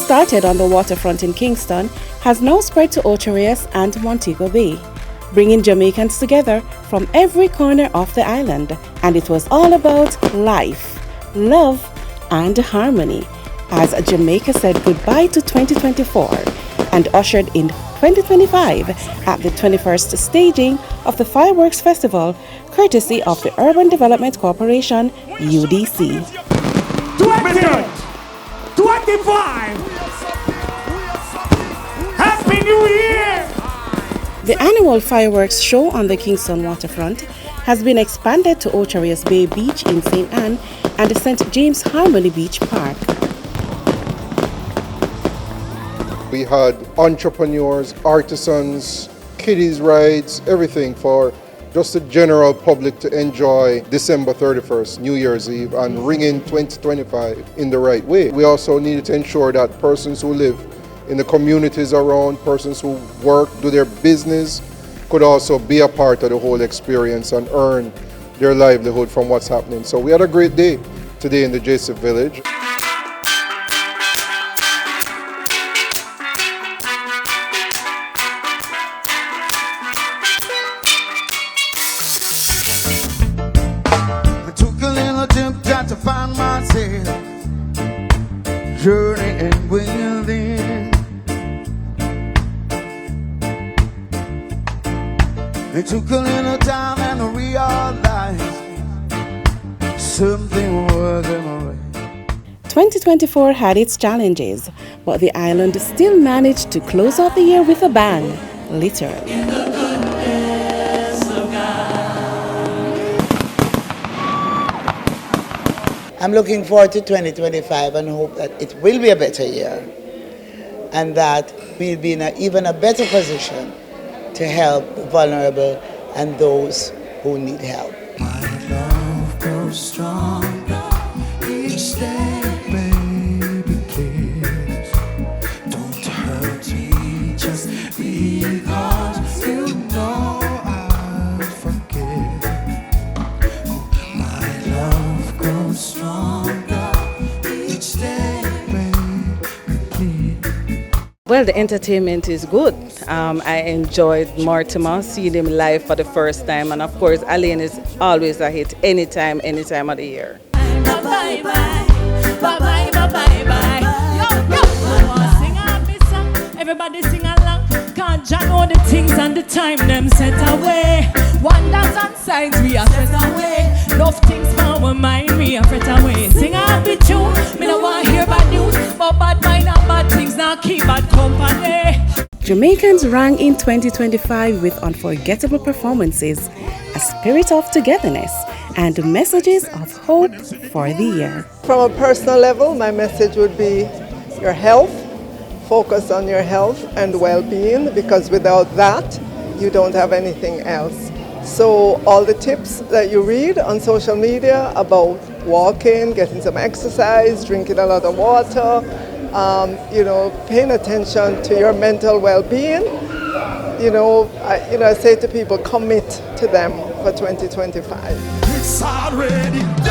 started on the waterfront in Kingston has now spread to Ocho Rios and Montego Bay, bringing Jamaicans together from every corner of the island. And it was all about life, love, and harmony, as Jamaica said goodbye to 2024 and ushered in 2025 at the 21st staging of the Fireworks Festival, courtesy of the Urban Development Corporation, UDC. 2025! Happy New Year! The annual fireworks show on the Kingston waterfront has been expanded to Ocho Rios Bay Beach in St. Anne and the St. James Harmony Beach Park. We had entrepreneurs, artisans, kiddies rides, everything for just the general public to enjoy December 31st, New Year's Eve, and ring in 2025 in the right way. We also needed to ensure that persons who live in the communities around, persons who work, do their business, could also be a part of the whole experience and earn their livelihood from what's happening. So we had a great day today in the Joseph Village. To find myself journeying within. It took a little time and I realized something wasn't right. 2024 had its challenges, but the island still managed to close out the year with a bang, literally. I'm looking forward to 2025 and hope that it will be a better year and that we'll be in even a better position to help the vulnerable and those who need help. My love grows stronger each day, baby, please don't hurt me just because you know I'll forgive. My love grows stronger each day, baby, please. Well, the entertainment is good. I enjoyed Mortimer, seeing him live for the first time, and of course, Alain is always a hit anytime of the year. Bye bye bye, bye bye bye bye bye. Yo yo, sing a happy song, everybody sing along. Can't Jah know the things and the time them set away. Wonders and signs we are set away. Love things from our mind we are set away. Sing a happy tune, me no want hear bad news, but bad mind and bad things now keep bad company. Jamaicans rang in 2025 with unforgettable performances, a spirit of togetherness, and messages of hope for the year. From a personal level, my message would be your health, focus on your health and well-being, because without that, you don't have anything else. So all the tips that you read on social media about walking, getting some exercise, drinking a lot of water, paying attention to your mental well-being, I say to people, commit to them for 2025. It's already done.